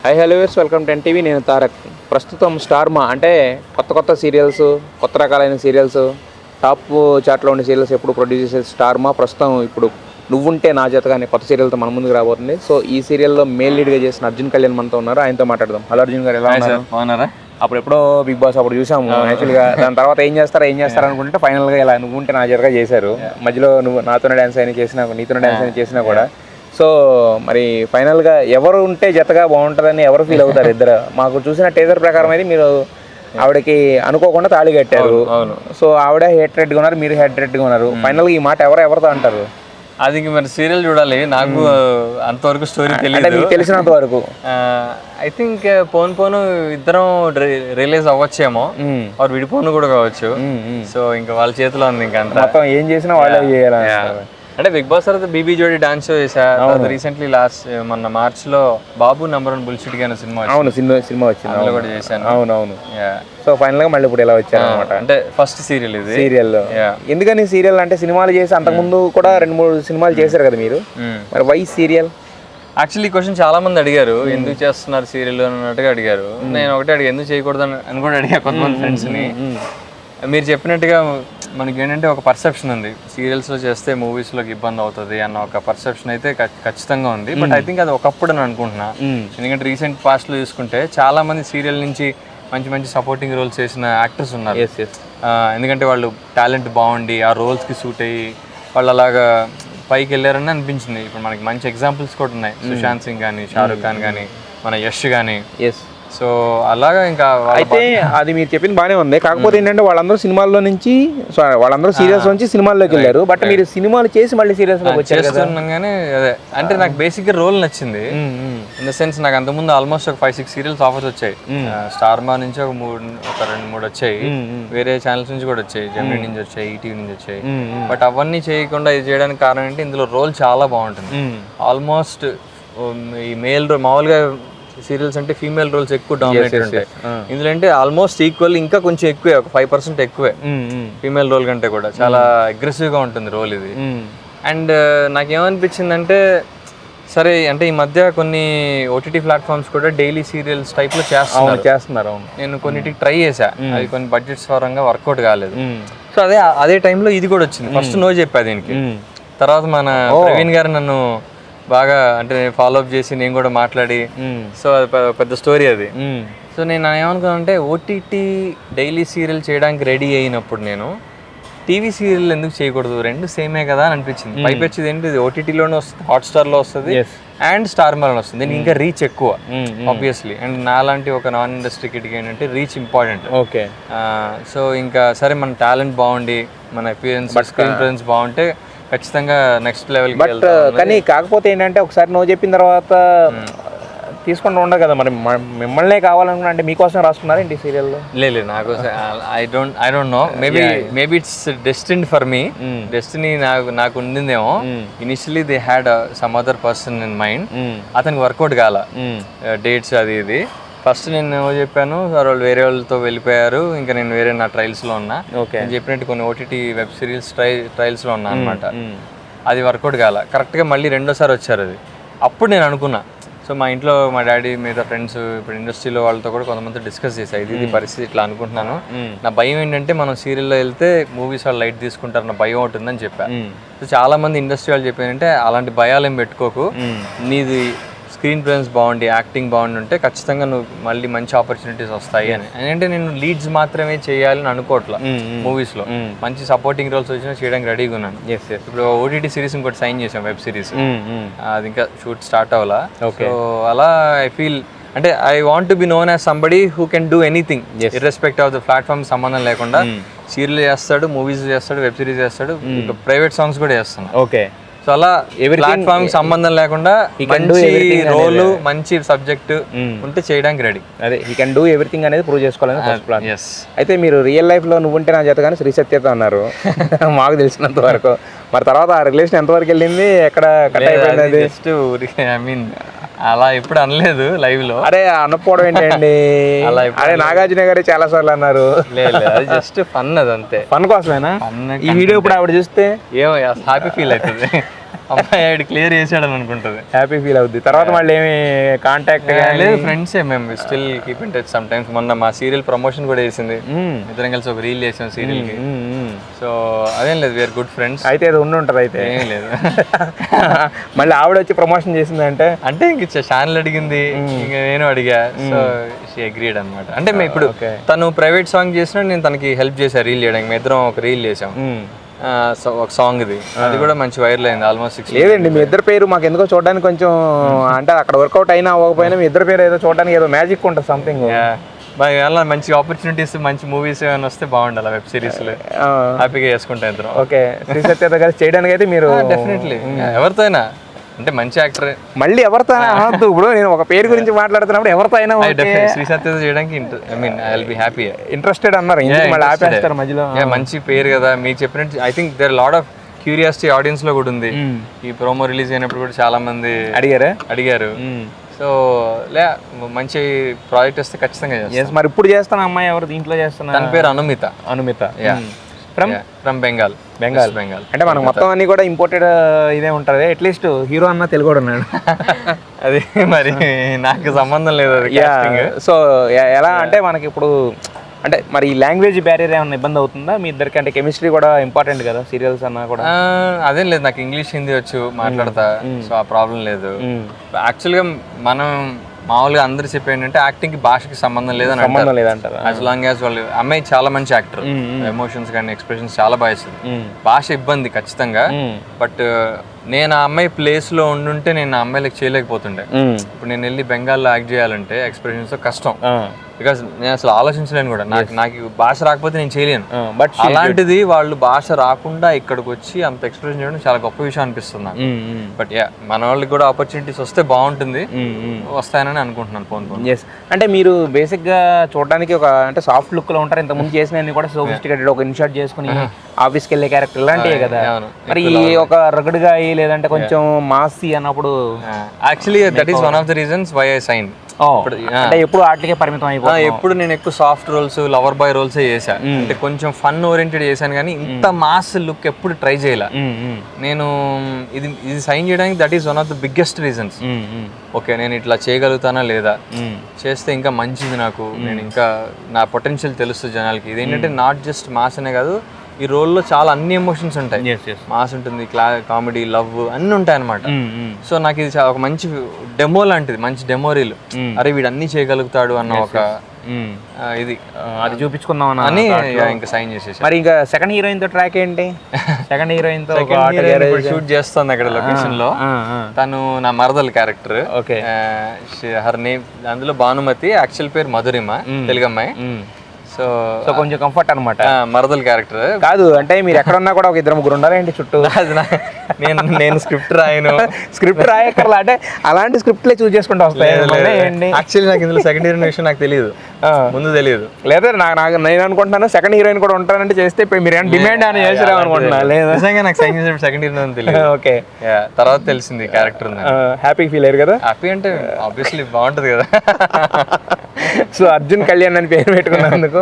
High hello welcome to NTV. నేను తారక్. ప్రస్తుతం star మా అంటే కొత్త సీరియల్స్, కొత్త రకాలైన సీరియల్స్, టాప్ చాట్లో ఉండే సీరియల్స్ ఎప్పుడు ప్రొడ్యూస్ చేసే స్టార్ మా ప్రస్తుతం ఇప్పుడు నువ్వుంటే నా జతగా అనే కొత్త సీరియల్తో మన ముందుకు రాబోతుంది. సో ఈ సీరియల్లో మేల్ లీడ్గా చేసిన అర్జున్ కళ్యాణ్ మనతో ఉన్నారు. ఆయనతో మాట్లాడదాం. హలో అర్జున్ గారు, ఎలా ఉన్నారు? బాగున్నారా? అప్పుడు ఎప్పుడో బిగ్ బాస్ అప్పుడు చూసాము యాక్చువల్గా. దాని తర్వాత ఏం చేస్తారు అనుకుంటే ఫైనల్గా ఇలా నువ్వుంటే నా జతగా చేశారు. మధ్యలో నువ్వు నాతోనే డ్యాన్స్ అయినా చేసినా, నీతోనే డ్యాన్స్ అయినా చేసినా కూడా. సో మరి ఫైనల్గా ఎవరు ఉంటే జతగా బాగుంటుందని ఎవరు ఫీల్ అవుతారు ఇద్దరు? మాకు చూసిన టీజర్ ప్రకారం అయితే మీరు ఆవిడకి అనుకోకుండా తాళి కట్టారు. సో ఆవిడ హేట్రెడ్గా ఉన్నారు, మీరు హేట్రెడ్గా ఉన్నారు. ఫైనల్గా ఈ మాట ఎవరితో అంటారు? అది మరి సీరియల్ చూడాలి. నాకు అంతవరకు స్టోరీ తెలియదు, తెలిసినంత వరకు. ఐ థింక్ పోను ఇద్దరం రిలీజ్ అవ్వచ్చేమో, వారు విడిపోను కూడా కావచ్చు. సో ఇంకా వాళ్ళ చేతిలో ఉంది. ఇంకా మొత్తం ఏం చేసినా వాళ్ళే చేయాలి. అంటే బిగ్ బాస్ తర్వాత బీబీ జోడి డాన్స్ షో చేశా. రీసెంట్లీ మొన్న మార్చ్ లో బాబు నంబర్ 1 బుల్షిట్ గా సినిమా వచ్చింది, అందులో కూడా చేశాను. అవునవును. సో ఫైనల్ గా మళ్ళీ ఇప్పుడు ఎలా వచ్చారు అనమాట. అంటే ఫస్ట్ సీరియల్ ఇది. సీరియల్ ఎందుకని సీరియల్ అంటే సినిమాలు చేసి అంతకుముందు కూడా 2-3 సినిమాలు చేశారు కదా మీరు, మరి వై సీరియల్? యాక్చువల్లీ క్వశ్చన్ చాలా మంది అడిగారు, ఎందుకు చేస్తున్నారు సీరియల్ అన్నట్టుగా అడిగారు. నేను ఒకటే అడిగా, ఎందుకు చేయకూడదు అని కూడా అడిగా కొంతమంది ఫ్రెండ్స్ ని. మీరు చెప్పినట్టుగా మనకి ఏంటంటే ఒక పర్సెప్షన్ ఉంది, సీరియల్స్లో చేస్తే మూవీస్లోకి ఇబ్బంది అవుతుంది అన్న ఒక పర్సెప్షన్ అయితే ఖచ్చితంగా ఉంది. బట్ ఐ థింక్ అది ఒకప్పుడు అని అనుకుంటున్నా. ఎందుకంటే రీసెంట్ పాస్ట్లో చూసుకుంటే చాలా మంది సీరియల్ నుంచి మంచి సపోర్టింగ్ రోల్స్ చేసిన యాక్టర్స్ ఉన్నారు. ఎందుకంటే వాళ్ళు టాలెంట్ బాగుండి ఆ రోల్స్కి సూట్ అయ్యి వాళ్ళు అలాగా పైకి వెళ్ళారని అనిపించింది. ఇప్పుడు మనకి మంచి ఎగ్జాంపుల్స్ కూడా ఉన్నాయి. సుశాంత్ సింగ్ కానీ, షారూక్ ఖాన్ కానీ, మన యష్ కానీ. సో అలాగా ఇంకా అయితే అది మీరు చెప్పింది బాగానే ఉంది. కాకపోతే ఏంటంటే వాళ్ళందరూ సినిమాల్లో నుంచి, వాళ్ళందరూ సీరియల్స్ నుంచి సినిమాల్లోకి వెళ్ళారు. బట్ మీరు సినిమాలు చేసి మళ్ళీ సీరియల్స్ చేస్తున్నాగానే అదే అంటే నాకు బేసిక్గా రోల్ నచ్చింది. ఇన్ ద సెన్స్ నాకు అంతకుముందు ఆల్మోస్ట్ ఒక 5-6 సీరియల్స్ ఆఫర్స్ వచ్చాయి. స్టార్ మా నుంచి ఒక 2-3 వచ్చాయి, వేరే ఛానల్స్ నుంచి కూడా వచ్చాయి, జెమినీ నుంచి వచ్చాయి, ఈటీవీ నుంచి వచ్చాయి. బట్ అవన్నీ చేయకుండా ఇది చేయడానికి కారణం ఏంటి, ఇందులో రోల్ చాలా బాగుంటుంది. ఆల్మోస్ట్ ఈ మేల్ మామూలుగా సీరియల్స్ అంటే ఫీమేల్ రోల్స్ ఎక్కువ డామినేట్ ఉంటాయి. ఇందులో అంటే ఆల్మోస్ట్ ఈక్వల్, ఇంకా కొంచెం ఎక్కువే, ఒక 5% ఎక్కువే ఫీమేల్ రోల్ కంటే కూడా. చాలా అగ్రెసివ్ గా ఉంటుంది రోల్ ఇది. అండ్ నాకేమనిపించిందంటే, సరే అంటే ఈ మధ్య కొన్ని ఓటీటీ ప్లాట్ఫామ్స్ కూడా డైలీ సీరియల్స్ టైప్ లో చేస్తున్నారు. నేను కొన్నిటికి ట్రై చేశా, అది కొన్ని బడ్జెట్స్ పరంగా వర్కౌట్ కాలేదు. సో అదే టైంలో ఇది కూడా వచ్చింది. ఫస్ట్ నో చెప్పా దీనికి, తర్వాత మన ప్రవీణ్ గారు నన్ను బాగా అంటే ఫాలో అప్ చేసి నేను కూడా మాట్లాడి, సో అది పెద్ద స్టోరీ అది. సో నేను ఏమనుకున్నానంటే, ఓటీటీ డైలీ సీరియల్ చేయడానికి రెడీ అయినప్పుడు నేను టీవీ సీరియల్ ఎందుకు చేయకూడదు, రెండు సేమే కదా అని అనిపించింది. పైపెచ్చింది ఏంటి, ఇది ఓటీటీలోనే వస్తుంది, హాట్స్టార్లో వస్తుంది అండ్ స్టార్ మాలో వస్తుంది. దీనికి ఇంకా రీచ్ ఎక్కువ ఆబ్వియస్లీ. అండ్ నాలాంటి ఒక నాన్ ఇండస్ట్రీ కిడ్కి ఏంటంటే రీచ్ ఇంపార్టెంట్. ఓకే. సో ఇంకా సరే మన టాలెంట్ బాగుండి, మన అపియరెన్స్, స్క్రీన్ ప్రెజెన్స్ బాగుంటే ఖచ్చితంగా నెక్స్ట్ లెవెల్. బట్ కానీ కాకపోతే ఏంటంటే, ఒకసారి నువ్వు చెప్పిన తర్వాత తీసుకుంటూ ఉండదు కదా, మరి మిమ్మల్నే కావాలనుకున్నా అంటే మీకోసం రాసుకున్నారా ఏంటి సీరియల్లో? లేదు, నాకు I don't know, maybe it's destined for me. Destiny నాకు ఉండిందేమో. Initially they had some other person in mind. అతనికి వర్కౌట్ కాల, డేట్స్ అది ఇది. ఫస్ట్ నేను చెప్పాను, వాళ్ళు వేరే వాళ్ళతో వెళ్ళిపోయారు, ఇంకా నేను వేరే నా ట్రయల్స్లో ఉన్నా. నేను చెప్పినట్టు కొన్ని ఓటీటీ వెబ్ సిరీస్ ట్రయల్స్లో ఉన్నా అనమాట. అది వర్కౌట్ కాల. కరెక్ట్గా మళ్ళీ రెండోసారి వచ్చారు అది. అప్పుడు నేను అనుకున్నా, సో మా ఇంట్లో మా డాడీ మిగతా ఫ్రెండ్స్, ఇప్పుడు ఇండస్ట్రీలో వాళ్ళతో కూడా కొంతమంది డిస్కస్ చేశాను, ఇది పరిస్థితి ఇట్లా అనుకుంటున్నాను. నా భయం ఏంటంటే, మనం సీరియల్లో వెళ్తే మూవీస్ వాళ్ళు లైట్ తీసుకుంటారు, నా భయం ఉంటుందని చెప్పాను. సో చాలా మంది ఇండస్ట్రీ వాళ్ళు చెప్పారంటే, అలాంటి భయాలు ఏం పెట్టుకోకు, నీది స్క్రీన్ ప్రెజెన్స్ బాగుండి, యాక్టింగ్ బాగుండి ఉంటే ఖచ్చితంగా నువ్వు మళ్ళీ మంచి ఆపర్చునిటీస్ వస్తాయి అని. అంటే నేను లీడ్స్ మాత్రమే చేయాలని అనుకోవట్లా. మూవీస్ లో మంచి సపోర్టింగ్ రోల్స్ వచ్చినా చేయడానికి రెడీగా ఉన్నాను. ఇప్పుడు ఓటీటీ సిరీస్ ఇంకోటి సైన్ చేసాం, వెబ్ సిరీస్. అది ఇంకా షూట్ స్టార్ట్ అవ్వాలా. సో అలా ఐ ఫీల్ అంటే I want to be known as somebody who can do anything irrespective of the platform. సంబంధం లేకుండా సీరియల్ చేస్తాడు, మూవీస్ చేస్తాడు, వెబ్ సిరీస్ చేస్తాడు, ప్రైవేట్ సాంగ్స్ కూడా చేస్తున్నాడు. ఓకే. సో అలా ప్లాట్ఫామ్ సంబంధం లేకుండా మంచి రోల్, మంచి సబ్జెక్ట్ ఉంటే చేయడానికి రెడీ. అదే హీ కెన్ డూ ఎవ్రీథింగ్ అనేది ప్రూవ్ చేసుకోవాలని ఫస్ట్ ప్లాన్. అయితే మీరు రియల్ లైఫ్ లో నువ్వుంటే నా చేత కానీ శ్రీ సత్యత అన్నారు మాకు తెలిసినంత వరకు. మరి తర్వాత ఆ రిలేషన్ ఎంతవరకు వెళ్ళింది, ఎక్కడ కట్ అయిపోయింది? జస్ట్ ఐ మీన్ అలా ఎప్పుడు అనలేదు లైవ్ లో. అరే అనకపోవడం ఏంటండి, అరే నాగార్జున గారు చాలా సార్లు అన్నారు. లేదు, జస్ట్ ఫన్, అది అంతే. ఫన్ కోసమేనా ఈ వీడియో? ఇప్పుడు ఆవిడ చూస్తే ఏమో హ్యాపీ ఫీల్ అవుతుంది. అమ్మాయి ఆవిడ క్లియర్ చేసాడని అనుకుంటుంది. హ్యాపీ ఫీల్ అవుద్ది. తర్వాత మళ్ళీ ఏమి కాంటాక్ట్ లేదు, ఫ్రెండ్సే మేము, still keep in touch some times. మొన్న మా సీరియల్ ప్రమోషన్ కూడా చేసింది, ఇద్దరం కలిసి ఒక రీల్ చేసాం సీరియల్ కి. సో అదేం లేదు, వీఆర్ గుడ్ ఫ్రెండ్స్. అయితే అది ఉండుంటది అయితే. ఏం లేదు. మళ్ళీ ఆవిడ వచ్చి ప్రమోషన్ చేసింది అంటే ఇంక ఛానల్ అడిగింది, ఇంక నేను అడిగా, సో షీ అగ్రీడ్ అనమాట. అంటే మేము ఇప్పుడు తను ప్రైవేట్ సాంగ్ చేసినా నేను తనకి హెల్ప్ చేశాను రీల్ చేయడానికి. మేము ఇద్దరం ఒక రీల్ చేసాం, ఒక సాంగ్ ఇది, అది కూడా మంచి వైరల్ అయింది. ఆల్మోస్ట్ 6. లేదండి, మీ ఇద్దరు పేరు మాకు ఎందుకో చూడడానికి కొంచెం అంటే అక్కడ వర్కౌట్ అయినా అవ్వకపోయినా మీ ఇద్దరు పేరు ఏదో చూడడానికి ఏదో మ్యాజిక్ ఉంటుంది, సంథింగ్. ఎలా మంచి ఆపర్చునిటీస్, మంచి మూవీస్ ఏమైనా వస్తే బాగుండాలి, వెబ్ సిరీస్లు హ్యాపీగా చేసుకుంటాం ఇద్దరం. ఓకే, శ్రీ సత్యతో కలిసి చేయడానికి అయితే మీరు డెఫినెట్లీ ఎవరితో అయినా, అంటే మంచి యాక్టర్. మళ్ళీ ఎవరితో అనొద్దు, ఇప్పుడు నేను ఒక పేరు గురించి మాట్లాడుతున్నప్పుడు ఎవరితో అయినా శ్రీ సత్యతో చేయడానికి I will be happy. Interested అన్నారు, మళ్ళీ ఆపేస్తారు మధ్యలో. మంచి పేరు కదా మీకు చెప్పినట్టు. I think there lot of curiosity audience లో కూడా ఉంది. ఈ ప్రోమో రిలీజ్ అయినప్పుడు కూడా చాలా మంది అడిగారు. సో మంచి ప్రాజెక్ట్ వస్తే ఖచ్చితంగా చేస్తాం. మరి ఇప్పుడు చేస్తాను అమ్మాయి ఎవరు దీంట్లో చేస్తున్నా? తన పేరు అనుమిత. ఫ్రమ్ బెంగాల్. అంటే మనకు మొత్తం అన్ని కూడా ఇంపోర్టెడ్ ఇదే ఉంటుంది. అట్లీస్ట్ హీరో అన్న తెలుగు కూడా ఉన్నాడు. అది మరి నాకు సంబంధం లేదు అది. సో ఎలా అంటే మనకి ఇప్పుడు అంటే మరి ఈ లాంగ్వేజ్ బ్యారియర్ ఏమైనా ఇబ్బంది అవుతుందా మీ ఇద్దరికి? అంటే కెమిస్ట్రీ కూడా ఇంపార్టెంట్ కదా సీరియల్స్ అన్నా కూడా. అదేం లేదు, నాకు ఇంగ్లీష్ హిందీ వచ్చు, మాట్లాడతా, సో ఆ ప్రాబ్లం లేదు. యాక్చువల్గా మనం మామూలుగా అందరు చెప్పే ఏంటంటే యాక్టింగ్ కి భాషకి సంబంధం లేదంటారు. యాజ్ లాంగ్ యాజ్ వాళ్ళు, అమ్మాయి చాలా మంచి యాక్టర్, ఎమోషన్స్ కానీ ఎక్స్ప్రెషన్స్ చాలా బాగా ఇస్తుంది. భాష ఇబ్బంది ఖచ్చితంగా, బట్ నేను ఆ అమ్మాయి ప్లేస్ లో ఉండుంటే నేను ఆ అమ్మాయిలకు చేయలేకపోతుండే. ఇప్పుడు నేను వెళ్ళి బెంగాల్లో యాక్ట్ చేయాలంటే ఎక్స్ప్రెషన్స్ కష్టం, బికాస్ నేను అసలు ఆలోచించలేను కూడా. నాకు భాష రాకపోతే నేను చేయలేను. బట్ అలాంటిది వాళ్ళు భాష రాకుండా ఇక్కడికి వచ్చి అంత ఎక్స్ప్రెషన్ చేయడం చాలా గొప్ప విషయం అనిపిస్తుంది నాకు. బట్ మన వాళ్ళకి కూడా ఆపర్చునిటీస్ వస్తే బాగుంటుంది, వస్తాయని అనుకుంటున్నాను. అంటే మీరు బేసిక్ గా చూడడానికి ఒక అంటే సాఫ్ట్ లుక్ లో ఉంటారు, ఇంత ముందు చేసిన కూడా సోఫిస్టికేటెడ్, ఒక ఇన్షర్ట్ చేసుకుని ఆఫీస్కి వెళ్ళే క్యారెక్టర్ ఇలాంటివే కదా. మరి ఒక రగడ్ గా లేదంటే కొంచెం మాసీ అన్నప్పుడు actually that is one of the reasons why I sign. అంటే ఎప్పుడు ఆటలకే పరిమితం అయిపోయి ఎప్పుడు నేను ఎక్కువ soft roles, lover boy roles చేశాను. అంటే కొంచెం ఫన్ ఓరియంటెడ్ చేశాను, కానీ ఇంత మాస్ లుక్ ఎప్పుడు ట్రై చేయలే నేను. ఇది సైన్ చేయడానికి that is one of the biggest reasons. Okay, నేను ఇట్లా చేయగలుగుతానా లేదా, చేస్తే ఇంకా మంచిది నాకు, నేను ఇంకా నా పొటెన్షియల్ తెలుస్తుంది జనాలకి. ఇదేంటంటే నాట్ జస్ట్ మాస్ అనే కాదు, ఈ రోల్లో చాలా అన్ని ఎమోషన్స్ ఉంటాయి. మాస్ ఉంటుంది, కామెడీ, లవ్ అన్ని ఉంటాయి అనమాట. సో నాకు ఇది ఒక మంచి డెమో లాంటిది, మంచి డెమో రీల్. అరే వీడు అన్ని చేయగలుగుతాడు అన్న ఒక ఇది అది చూపించుకుందాం అని ఇంకా సైన్ చేసేసి. మరి ఇంకా సెకండ్ హీరోయిన్ తో ట్రాక్ ఏంటి? సెకండ్ హీరోయిన్ తో షూట్ చేస్తుంది అక్కడ లొకేషన్ లో. తను నా మరదల్ క్యారెక్టర్. ఓకే, హర్ నేమ్ అందులో భానుమతి, యాక్చువల్ పేరు మధురిమ, తెలుగు అమ్మాయి. సో కొంచెం కంఫర్ట్ అనమాట, మరదల్ క్యారెక్టర్ కాదు. అంటే మీరు ఎక్కడున్నా కూడా ఒక ఇద్దరు ముగ్గురు ఉండాలి ఏంటి చుట్టూ? నేను స్క్రిప్ట్ రాయక్కర్లా, అంటే అలాంటి స్క్రిప్ట్లే చూస్ చేసుకుంటూ వస్తాయి. యాక్చువల్లీ నాకు ఇందులో సెకండ్ హీరోయిన్ విషయం నాకు తెలియదు, ముందు తెలియదు. లేదా నేను అనుకుంటున్నాను సెకండ్ హీరోయిన్ కూడా ఉంటానంటే చేస్తే మీరు డిమాండ్ అని చేసారు అనుకుంటున్నా. లేదా నిజంగా నాకు సెకండ్ హీరోయిన్ తెలియదు. ఓకే, తర్వాత తెలిసింది క్యారెక్టర్. హ్యాపీ ఫీల్ అయ్యారు కదా? హ్యాపీ అంటే ఆబ్వియస్లీ బాగుంటది కదా. సో అర్జున్ కళ్యాణ్ అని పేరు పెట్టుకున్నందుకు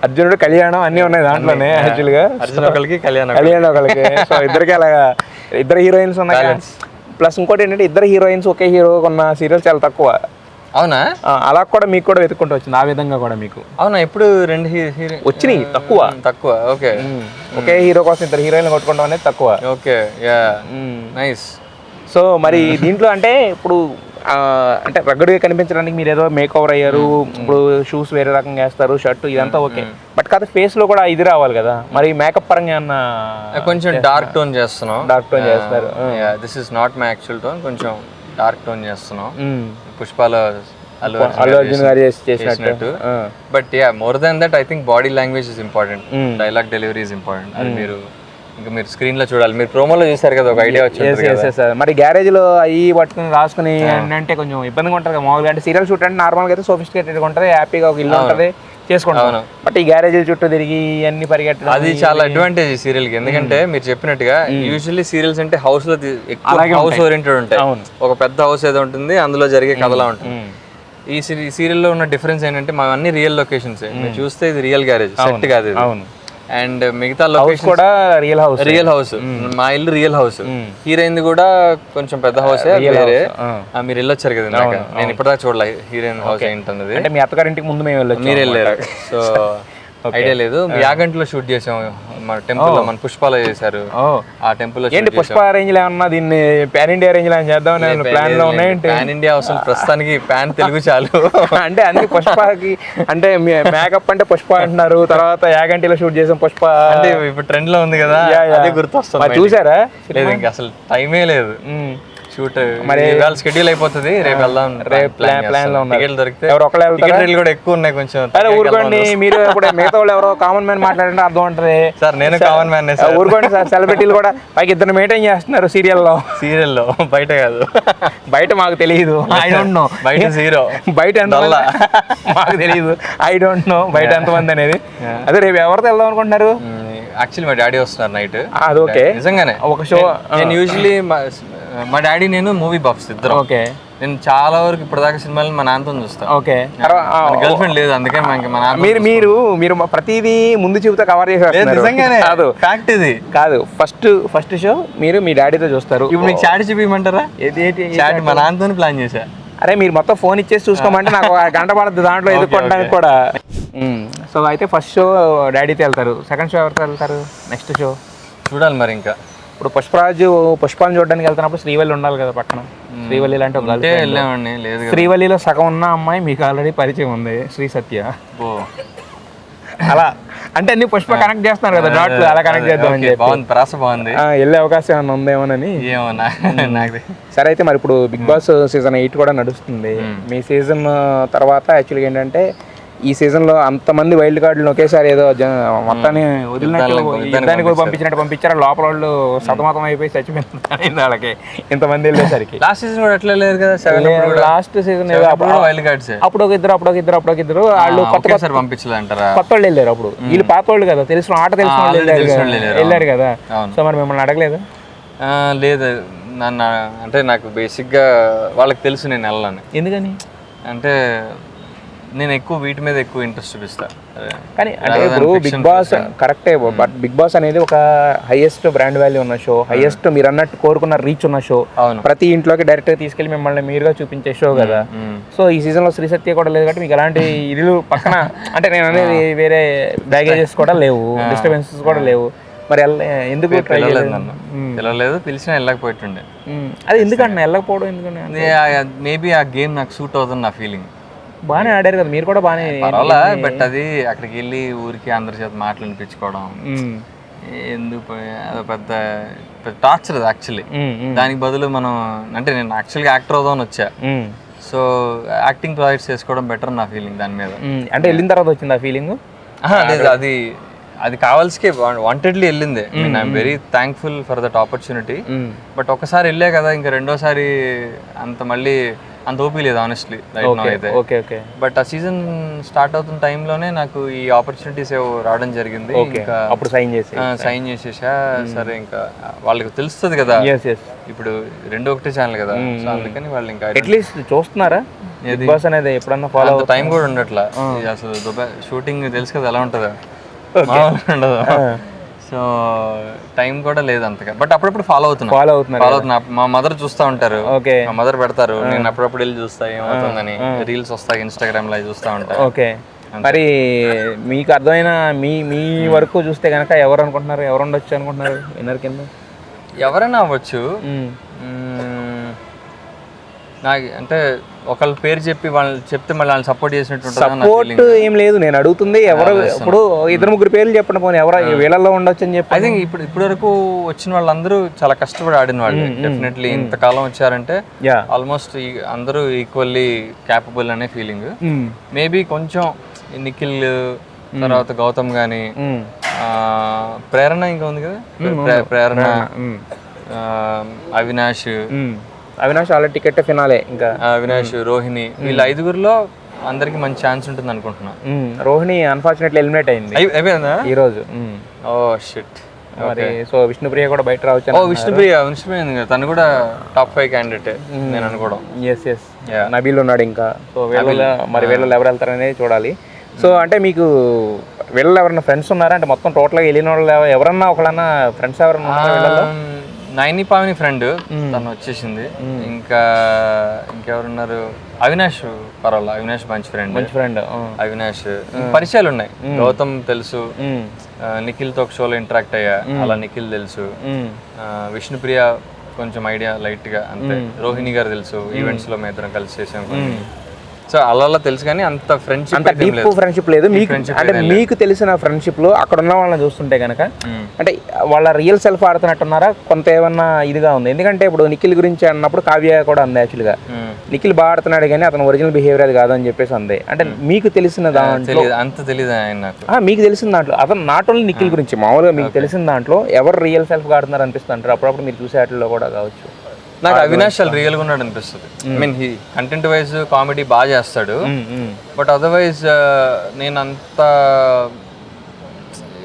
అర్జునుడు కళ్యాణం అన్ని ఉన్నాయి దాంట్లోనే. యాక్చువల్గా అర్జున్ ఒకరికి, కళ్యాణ్ ఒకరికి. సో ఇద్దరికి అలాగా ఇద్దరు హీరోయిన్స్ ఉన్నాయి. ప్లస్ ఇంకోటి ఏంటంటే ఇద్దరు హీరోయిన్స్ ఒకే హీరో ఉన్న సీరియల్ చాలా తక్కువ. అవునా? అలా కూడా మీకు కూడా వెతుక్కుంటూ వచ్చింది, ఆ విధంగా కూడా మీకు? అవునా, ఎప్పుడు రెండు హీరోయిన్ వచ్చినాయి, తక్కువ. ఓకే, ఒకే హీరో కోసం ఇద్దరు హీరోయిన్లు కొట్టుకోవడం అనేది తక్కువ. Okay, yeah, nice. సో మరి దీంట్లో అంటే ఇప్పుడు అంటే రగ్గడ్గా కనిపించడానికి మీరు ఏదో మేక్ ఓవర్ అయ్యారు, ఇప్పుడు షూస్ వేరే రకంగా వేస్తారు, షర్ట్ ఇదంతా ఓకే. బట్ కాదు ఫేస్ లో కూడా ఇది రావాలి కదా, మరి మేకప్ పరంగా ఏమన్నా? కొంచెం డార్క్ టోన్ చేస్తున్నాం. డార్క్ టోన్ చేస్తారు. This is not my actual tone, కొంచెం డార్క్ టోన్ చేస్తున్నాం. పుష్పాలో అల్లు అర్జున్ గారు చేసినట్టు. But yeah, more than that I think body language is important, dialogue delivery is important. అది మీరు ఇంకా మీరు స్క్రీన్ లో చూడాలి. మీరు ప్రోమోలో చూసారు కదా, ఒక ఐడియా వచ్చింది. మరి గ్యారేజ్ లో అవి పట్టుకుని రాసుకుని అంటే కొంచెం ఇబ్బందిగా ఉంటుంది కదా మామూలుగా. అంటే సీరియల్ షూట్ అంటే నార్మల్గా అయితే సోఫిస్టికేటెడ్ ఉంటుంది, హ్యాపీగా ఒక ఇల్లు ఉంటుంది, చేసుకుంటాను. బట్ ఈ గ్యారేజ్ చుట్టూ తిరిగి అన్ని పరిగెట్టడం అది చాలా అడ్వాంటేజ్ సీరియల్ కి. ఎందుకంటే మీరు చెప్పినట్టుగా యూజువల్లీ సీరియల్స్ అంటే హౌస్ లో హౌస్ ఓరియంటెడ్ ఉంటాయి. ఒక పెద్ద హౌస్ ఏదో ఉంటుంది, అందులో జరిగే కథలా ఉంటుంది. ఈ సీరియల్లో ఉన్న డిఫరెన్స్ ఏంటంటే మా అన్ని రియల్ లొకేషన్స్. మీరు చూస్తే ఇది రియల్ గ్యారేజ్, సెట్ కాదు. అండ్ మిగతా హౌస్ లొకేషన్ కూడా రియల్ హౌస్. మా ఇల్లు రియల్ హౌస్. హీరోయిన్ కూడా కొంచెం పెద్ద హౌస్ వేరే. మీరు వెళ్ళొచ్చారు కదా ఇందాక, నేను ఇప్పటిదాకా చూడలే హీరోయిన్ హౌస్ ఏంటన్నది. అంటే మీ అత్తగారింటికి ముందు మేము వెళ్ళొచ్చు. మీరు వెళ్ళారు, సో ఐడియా లేదు. యాగంటిలో షూట్ చేసాం, మన టెంపుల్ లో, మన పుష్పాలో చేశారు ఆ టెంపుల్ లో. ఏంటి పుష్ప రేంజ్ లో ఏమన్నా దీన్ని పాన్ ఇండియా రేంజ్ లో చేద్దాం ప్లాన్ లో ఉన్నాయంటే? పాన్ ఇండియా అవసరం ప్రస్తుతానికి, పాన్ తెలుగు చాలు. అంటే అన్ని పుష్పకి అంటే మేకప్ అంటే పుష్ప అంటున్నారు, తర్వాత యాగంటిలో షూట్ చేసాం పుష్ప అంటే ఇప్పుడు ట్రెండ్ లో ఉంది కదా, అదే గుర్తొస్తుంది. చూసారా? లేదు, ఇంకా అసలు టైమే లేదు. షూట్ మరి ఇవాళ షెడ్యూల్ అయిపోతుంది, రేపు వెళ్దాం. రేపు ప్లాన్ లో టికెట్లు దొరికితే టికెట్ కూడా ఎక్కువ ఉన్నాయి కొంచెం. అరే ఊరుకోండి, మీరు కూడా మిగతా వాళ్ళు ఎవరో కామన్ మ్యాన్ మాట్లాడంటే అర్థం ఉంటుంది సార్. నేను కామన్ మ్యాన్. ఊరుకోండి సార్, సెలబ్రిటీలు కూడా పైకి ఇద్దరు మెయింటైన్ చేస్తున్నారు సీరియల్లో. బయట కాదు, బయట మాకు తెలియదు. ఐ డోంట్ నో బయట జీరో, బయట ఎంత మాకు తెలియదు. ఐ డోంట్ నో బయట ఎంతమంది అనేది. అదే రేపు ఎవరితో వెళ్దాం అనుకుంటున్నారు? యాక్చువల్లీ మా డాడీ వస్తున్నారు నైట్. అది ఓకే, నిజంగానే ఒక షో. నేను యూజువల్లీ మా డాడీ నేను మూవీ బాక్స్ ఇద్దరు. ఓకే, నేను చాలా వరకు ఇప్పటిదాకా సినిమాలు మా నాన్నతో చూస్తాను. ఓకే, గర్ల్ ఫ్రెండ్ లేదు, అందుకే మీరు ప్రతిదీ ముందు చెబుతా కవర్ చేసేస్తారు. నిజంగానే కాదు, ఫ్యాక్ట్ ఇది కాదు. ఫస్ట్ షో మీరు మీ డాడీతో చూస్తారు. ఇప్పుడు మీకు చాట్ చూపించమంటారా? చాట్ మా నాన్నతో ప్లాన్ చేశా. అరే మీరు మొత్తం ఫోన్ ఇచ్చేసి చూసుకోమంటే నాకు గంట పడుతుంది దాంట్లో ఎదుర్కొనడానికి కూడా. సో అయితే ఫస్ట్ షో డాడీతో వెళ్తారు, సెకండ్ షో ఎవరితో వెళ్తారు? నెక్స్ట్ షో చూడాలి మరి. ఇంకా ఇప్పుడు పుష్పాలను చూడడానికి వెళ్తున్నప్పుడు శ్రీవల్లి ఉండాలి కదా పక్కన. శ్రీవల్లి లాంటి ఒక వెళ్ళామండి. లేదు, శ్రీవల్లిలో సగం ఉన్న అమ్మాయి మీకు ఆల్రెడీ పరిచయం ఉంది, శ్రీ సత్య. అలా అంటే అన్ని పుష్ప కనెక్ట్ చేస్తున్నారు కదా డాట్లు, అలా కనెక్ట్ చేద్దామని చెప్పి. ప్రాస బాగుంది, వెళ్ళే అవకాశం ఏమైనా ఉందేమోనని. సరే అయితే మరి ఇప్పుడు బిగ్ బాస్ సీజన్ 8 కూడా నడుస్తుంది. మీ సీజన్ తర్వాత యాక్చువల్గా ఏంటంటే ఈ సీజన్ లో అంతమంది వైల్డ్ కార్డులు ఒకేసారి ఏదో మొత్తాన్ని వదిలినట్టు యుద్ధానికి పంపించినట్టు పంపించారు. లోపల వాళ్ళు సతమతం అయిపోయి చచ్చిపోయింది వాళ్ళకి ఇంతమంది వెళ్ళేసరికి. లాస్ట్ సీజన్ కూడా అట్లా లేదు కదా. లాస్ట్ సీజన్ వైల్డ్ కార్డ్స్ అప్పుడు ఒక ఇద్దరు వాళ్ళు కొత్త పంపించాలంటారా? కొత్త వాళ్ళు వెళ్ళారు. అప్పుడు వీళ్ళు పాత వాళ్ళు కదా, తెలిసిన ఆట తెలిసిన వాళ్ళు వెళ్ళారు కదా. సో మరి మిమ్మల్ని అడగలేదు? లేదు, నన్ను అంటే నాకు బేసిక్గా వాళ్ళకి తెలుసు నేను వెళ్ళాలని. ఎందుకని అంటే నేను ఎక్కువ వీటి మీద ఎక్కువ ఇంట్రెస్ట్ చూపిస్తాను. కానీ అంటే ఇప్పుడు బిగ్ బాస్ కరెక్టే, బట్ బిగ్ బాస్ అనేది ఒక హైయెస్ట్ బ్రాండ్ వాల్యూ ఉన్న షో, హైయెస్ట్ మీరు అన్నట్టు కోరుకున్న రీచ్ ఉన్న షో. ప్రతి ఇంట్లోకి డైరెక్ట్ తీసుకెళ్లి మిమ్మల్ని మీరుగా చూపించే షో కదా. సో ఈ సీజన్ లో శ్రీ సత్య కూడా లేదు కాబట్టి మీకు ఎలాంటి ఇల్లు పక్కన అంటే నేను అనేది వేరే బ్యాగేజెస్ కూడా లేవు, డిస్టర్బెన్సెస్ కూడా లేవు. మరి ఎందుకు వెళ్ళలేదు? పిలిచినా వెళ్ళకపోతుండే. అది ఎందుకంటే వెళ్ళకపోవడం ఎందుకంటే మేబీ ఆ గేమ్ నాకు సూట్ అవుతుంది నా ఫీలింగ్. బాగానే ఆడారు కదా మీరు కూడా, బాగానే. బట్ అది అక్కడికి వెళ్ళి ఊరికి అందరి చేత మాటలు అనిపించుకోవడం ఎందుకు, అది పెద్ద టార్చర్ అది యాక్చువల్లీ. దానికి బదులు మనం అంటే నేను యాక్చువల్గా యాక్టర్ అవుదామని వచ్చా. సో యాక్టింగ్ ప్రాజెక్ట్స్ చేసుకోవడం బెటర్ నా ఫీలింగ్ దాని మీద. అంటే వెళ్ళిన తర్వాత వచ్చింది ఆ ఫీలింగ్? లేదు, అది కావాల్సికే వాంటెడ్లీ వెళ్ళింది. I'm very thankful for that opportunity. But ఒకసారి వెళ్ళే కదా, ఇంకా రెండోసారి అంత మళ్ళీ అంత ఓపీ లేదు ఆనెస్ట్లీ రైట్ నౌ అయితే. బట్ ఆ సీజన్ స్టార్ట్ అవుతున్న టైంలోనే నాకు ఈ ఆపర్చునిటీస్ రావడం జరిగింది. ఇంకా అప్పుడు సైన్ చేసేసా. సరే ఇంకా వాళ్ళకి తెలుస్తుంది కదా, ఇప్పుడు రెండు ఒకటే ఛానల్ కదా, సో అందుకని వాళ్ళు ఇంకా అట్లీస్ట్ చూస్తున్నారా బిగ్ బాస్ అనేది ఎప్పుడన్నా ఫాలో అవుతారు? టైం కూడా ఉండట్లా అసలు. దుబాయ్ షూటింగ్ తెలుసు కదా ఎలా ఉంటుందో, ఉండదు. సో టైం కూడా లేదు అంతగా. బట్ అప్పుడప్పుడు ఫాలో అవుతున్నా. మా మదర్ చూస్తూ ఉంటారు, మా మదర్ పెడతారు, నేను అప్పుడప్పుడు వెళ్ళి చూస్తా ఏమవుతుందని. రీల్స్ వస్తాయి ఇన్స్టాగ్రామ్ లో చూస్తూ ఉంటాను. ఓకే, మరి మీకు అర్థమైన మీ వరకు చూస్తే కనుక ఎవరు అనుకుంటున్నారు, ఎవరు ఉండొచ్చు అనుకుంటున్నారు విన్నర్ కింద? ఎవరైనా అవ్వచ్చు. నాకు అంటే ఒకళ్ళ పేరు చెప్పి వాళ్ళు చెప్తే మళ్ళీ వాళ్ళని సపోర్ట్ చేసినట్టు సపోర్ట్ ఏం లేదు. నేను అడుగుతుంది ఎవరు, ఇప్పుడు ఇద్దరు ముగ్గురు పేర్లు చెప్పండి పోనీ, ఎవరు వీళ్ళల్లో ఉండొచ్చు అని చెప్పి. ఐ థింక్ ఇప్పటి వరకు వచ్చిన వాళ్ళందరూ చాలా కష్టపడి ఆడిన వాళ్ళు. డెఫినెట్లీ ఇంతకాలం వచ్చారంటే ఆల్మోస్ట్ అందరూ ఈక్వల్లీ క్యాపబుల్ అనే ఫీలింగ్. మేబీ కొంచెం నిఖిల్, తర్వాత గౌతమ్ గానీ, ప్రేరణ ఇంకా ఉంది కదా, ప్రేరణ, అవినాష్ ఆల్రెడీ టికెట్ ఫినాలే. ఇంకా అవినాష్, రోహిణి, వీళ్ళ ఐదుగురులో అందరికి మంచి ఛాన్స్ ఉంటుంది అనుకుంటున్నా. రోహిణి అన్ఫార్చునేట్లీ ఎలిమినేట్ అయింది ఈ రోజు. Oh shit. మరి సో విష్ణుప్రియ కూడా బయట రావచ్చు. విష్ణుప్రియ తను కూడా టాప్ 5 క్యాండిడేట్ నేను అనుకోవడం. నబీల్ ఉన్నాడు ఇంకా. సో వీళ్ళలో ఎవరు వెళ్తారనేది చూడాలి. సో అంటే మీకు వీళ్ళలో ఎవరన్నా ఫ్రెండ్స్ ఉన్నారా అంటే మొత్తం టోటల్గా వెళ్ళిన వాళ్ళు ఎవరన్నా ఒకళ్ళన్నా ఫ్రెండ్స్ ఎవరన్నా ఉన్నారా వీళ్ళలో? నైని పావని ఫ్రెండ్ తను వచ్చేసింది. ఇంకా ఇంకెవరున్నారు, అవినాష్ పర్వాలేదు, అవినాష్ మంచి ఫ్రెండ్. అవినాష్ పరిచయాలు ఉన్నాయి, గౌతమ్ తెలుసు, నిఖిల్తో ఒక షోలో ఇంటరాక్ట్ అయ్యా, అలా నిఖిల్ తెలుసు, విష్ణుప్రియ కొంచెం ఐడియా లైట్ గా అంతే, రోహిణి గారు తెలుసు, ఈవెంట్స్ లో మేము ఇద్దరం కలిసి చేసాం. సో అలా తెలుసు కానీ అంత ఫ్రెండ్షిప్, అంత డీప్ ఫ్రెండ్షిప్ లేదు మీకు. అంటే మీకు తెలిసిన ఫ్రెండ్షిప్ లో అక్కడ ఉన్న వాళ్ళని చూస్తుంటే కనుక అంటే వాళ్ళ రియల్ సెల్ఫ్ ఆడుతున్నట్టున్నారా, కొంత ఏమన్నా ఇదిగా ఉంది? ఎందుకంటే ఇప్పుడు నిఖిల్ గురించి అన్నప్పుడు కావ్య కూడా అంది యాక్చువల్గా, నిఖిల్ బాగా ఆడుతున్నాడు కానీ అతను ఒరిజినల్ బిహేవియర్ అది కాదని చెప్పేసి అంది. అంటే మీకు తెలిసిన దాంట్లో అంత తెలియదు ఆయన నాకు. మీకు తెలిసిన దాంట్లో అతను నాట్ ఓన్లీ నిఖిల్ గురించి మామూలుగా మీకు తెలిసిన దాంట్లో ఎవరు రియల్ సెల్ఫ్ ఆడుతున్నారు అనిపిస్తుంది అంటారు అప్పుడప్పుడు మీరు చూసే వాటిల్లో కూడా కావచ్చు? నాకు అవినాష్ చాలా రియల్గా ఉన్నాడు అనిపిస్తుంది. I mean he content wise comedy బాగా చేస్తాడు, బట్ అదర్వైజ్ నేను అంత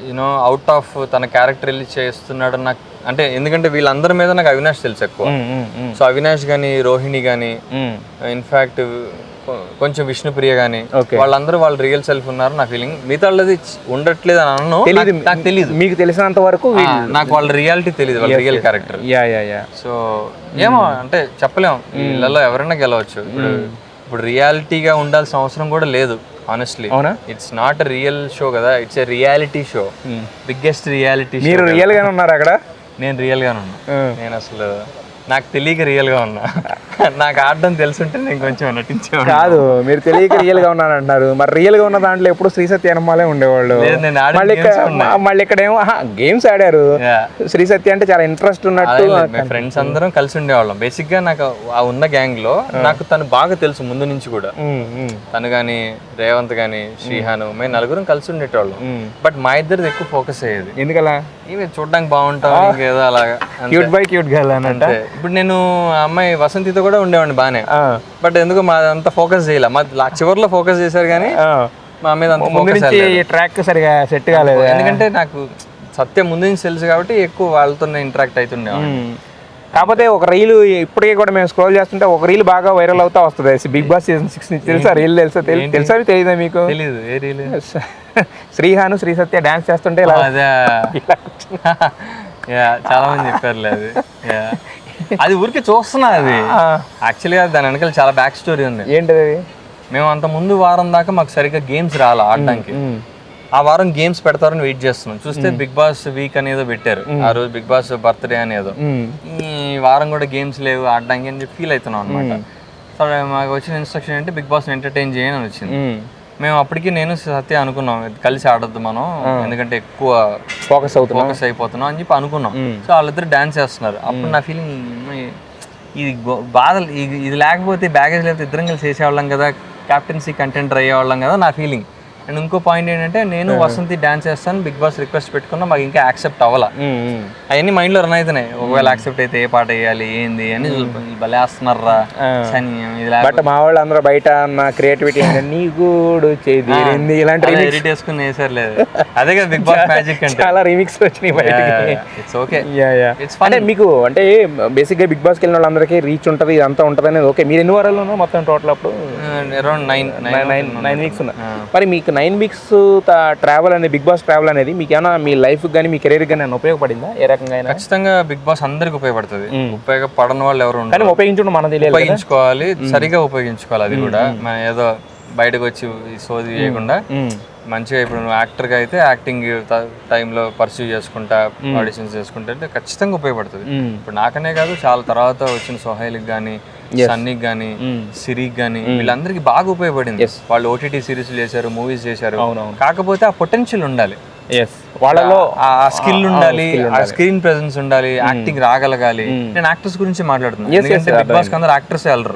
యూనో అవుట్ ఆఫ్ తన క్యారెక్టర్ వెళ్ళి చేస్తున్నాడు నాకు అంటే, ఎందుకంటే వీళ్ళందరి మీద నాకు అవినాష్ తెలుసు ఎక్కువ. సో అవినాష్ కానీ, రోహిణి కానీ, ఇన్ఫాక్ట్ కొంచెం విష్ణుప్రియ కానీ, వాళ్ళందరూ వాళ్ళ రియల్ సెల్ఫ్ ఉన్నారు నా ఫీలింగ్. మిగతా వాళ్ళది ఉండట్లేదు అని అన్నాను, నాకు తెలియదు. మీకు తెలిసినంత వరకు నాకు వాళ్ళ రియాలిటీ తెలియదు, వాళ్ళ రియల్ క్యారెక్టర్. సో ఏమో అంటే చెప్పలేము, వీళ్ళలో ఎవరైనా గెలవచ్చు. ఇప్పుడు రియాలిటీగా ఉండాల్సిన అవసరం కూడా లేదు honestly. It's not a real show కదా, it's a reality show, biggest reality show. మీరు రియల్ గానే ఉన్నారు అక్కడ? నేను రియల్ గానే ఉన్నా. నేను అసలు నాకు తెలియక రియల్ గా ఉన్నా. నాకు ఆడడం తెలుసుంటే నేను కొంచెం నటించేవాడు. కాదు, మీరు తెలియక రియల్ గా ఉన్నాను అంటున్నారు, మరి రియల్ గా ఉన్న దాంట్లో ఎప్పుడు శ్రీ సత్య అనమాలే ఉండేవాళ్ళు. మళ్ళీ ఇక్కడేమో గేమ్స్ ఆడారు. శ్రీ సత్య అంటే చాలా ఇంట్రెస్ట్ ఉన్నట్టు. ఫ్రెండ్స్ అందరం కలిసి ఉండేవాళ్ళం. బేసిక్ గా నాకు ఆ ఉన్న గ్యాంగ్ లో నాకు తను బాగా తెలుసు ముందు నుంచి కూడా. తను గాని, రేవంత్ గాని, శ్రీహాను, మేము నలుగురం కలిసి ఉండేటోళ్ళం. బట్ మా ఇద్దరిది ఎక్కువ ఫోకస్ అయ్యేది. ఎందుకలా? ఇవి చూడడానికి బాగుంటాం, ఇంకేదో అలాగా. క్యూట్ బై క్యూట్ గర్ల్ అనంటే. ఇప్పుడు నేను అమ్మాయి వసంతితో కూడా ఉండేవాడిని బానే, బట్ ఎందుకు మా అంత ఫోకస్ చేయలే. మా చివరిలో ఫోకస్ చేశారు కానీ మా మీద అంత ఫోకస్ ట్రాక్ సరిగా సెట్ కాలేదు. ఎందుకంటే నాకు సత్యం ముందు నుంచి తెలుసు కాబట్టి ఎక్కువ వాళ్ళతో ఇంటరాక్ట్ అవుతుండేవాడిని. కాకపోతే ఒక రీల్ ఇప్పటికే కూడా మేము స్క్రోల్ చేస్తుంటే ఒక రీల్ బాగా వైరల్ అవుతా వస్తుంది, బిగ్ బాస్ సీజన్ 6 నుంచి. తెలుసా రీల్? తెలుసా తెలియదా మీకు? తెలీదు. ఏ రీల్? శ్రీహాను శ్రీ సత్య డాన్స్ చేస్తుంటే చాలా మంది చెప్పారులే అది. అది ఊరికే చూస్తున్నా. అది యాక్చువల్గా దాని వెనకాల చాలా బ్యాక్ స్టోరీ ఉంది. ఏంటది? మేము అంత ముందు వారం దాకా మాకు సరిగ్గా గేమ్స్ రాలా ఆడడానికి. ఆ వారం గేమ్స్ పెడతారని వెయిట్ చేస్తున్నాం. చూస్తే బిగ్ బాస్ వీక్ అనేదో పెట్టారు, ఆ రోజు బిగ్ బాస్ బర్త్డే అనేదో. ఈ వారం కూడా గేమ్స్ లేవు ఆడడానికి అని చెప్పి ఫీల్ అవుతున్నాం అనమాట. సో మాకు వచ్చిన ఇన్స్ట్రక్షన్ అంటే బిగ్ బాస్ ఎంటర్టైన్ చేయని వచ్చింది. మేము అప్పటికి నేను సత్య అనుకున్నాం కలిసి ఆడొద్దు మనం, ఎందుకంటే ఎక్కువ ఫోకస్ అయిపోతున్నాం అని చెప్పి అనుకున్నాం. సో వాళ్ళిద్దరు డాన్స్ చేస్తున్నారు. అప్పుడు నా ఫీలింగ్, ఇది బాధ, ఇది లేకపోతే బ్యాగేజ్ లేకపోతే ఇద్దరం కలిసి చేసేవాళ్ళం కదా, క్యాప్టెన్సీ కంటెంటర్ అయ్యేవాళ్ళం కదా నా ఫీలింగ్. అండ్ ఇంకో పాయింట్ ఏంటంటే, నేను వసంతి డాన్స్ చేస్తాను, బిగ్ బాస్ రిక్వెస్ట్ పెట్టుకున్నా, మాకు ఇంకా యాక్సెప్ట్ అవ్వాల. అవన్నీ మైండ్లో రన్ అవుతున్నాయి. ఒకవేళ యాక్సెప్ట్ అయితే ఏ పాట వేయాలి ఏంది అని బలేస్తున్నారా. బట్ మా వాళ్ళు అందరూ బయట నా క్రియేటివిటీ నీ గూడు చేది ఇలాంటి ఎడిట్ వేసుకుని వేసారు. లేదు అదే కదా బిగ్ బాస్ మ్యాజిక్ అంటే. చాలా రీమిక్స్ వచ్చినాయి బయటకి. It's okay. అంటే మీకు అంటే బేసిక్ గా బిగ్ బాస్కి వెళ్ళిన వాళ్ళందరికీ రీచ్ ఉంటుంది, ఇదంతా ఉంటుంది అనేది ఓకే. మీరు ఎన్ని వారాలు ఉన్నారు మొత్తం టోటల్? అప్పుడు అరౌండ్ 9 వీక్స్ ఉన్నా. మరి మీకు 9 వీక్స్ ట్రావెల్ అనేది, బిగ్ బాస్ ట్రావెల్ అనేది మీకు ఏమైనా మీ లైఫ్ కానీ మీ కెరీర్ కానీ ఉపయోగపడిందా ఏ రకంగా? ఖచ్చితంగా బిగ్ బాస్ అందరికి ఉపయోగపడుతుంది. ఉపయోగపడని వాళ్ళు ఎవరు ఉండరు. ఉపయోగించుకుంటే మనం తెలియదు, ఉపయోగించుకోవాలి, సరిగా ఉపయోగించుకోవాలి. అది కూడా మనం ఏదో బయటకు వచ్చి సోది చేయకుండా మంచిగా. ఇప్పుడు నువ్వు యాక్టర్గా అయితే యాక్టింగ్ టైంలో పర్సూ చేసుకుంటా, ఆడిషన్స్ చేసుకుంటా అంటే ఖచ్చితంగా ఉపయోగపడుతుంది. ఇప్పుడు నాకనే కాదు, చాలా తర్వాత వచ్చిన సోహైల్కి కానీ, సన్నీకి కానీ, సిరికి కానీ, వీళ్ళందరికీ బాగా ఉపయోగపడింది. వాళ్ళు ఓటీటీ సిరీస్ చేశారు, మూవీస్ చేశారు. కాకపోతే ఆ పొటెన్షియల్ ఉండాలి వాళ్ళలో, ఆ స్కిల్ ఉండాలి, ఆ స్క్రీన్ ప్రెజెన్స్ ఉండాలి, యాక్టింగ్ రాగలగాలి. నేను యాక్టర్స్ గురించి మాట్లాడుతున్నాను, ఎందుకంటే బిగ్ బాస్ కి అందరూ యాక్టర్స్ వెళ్ళరు,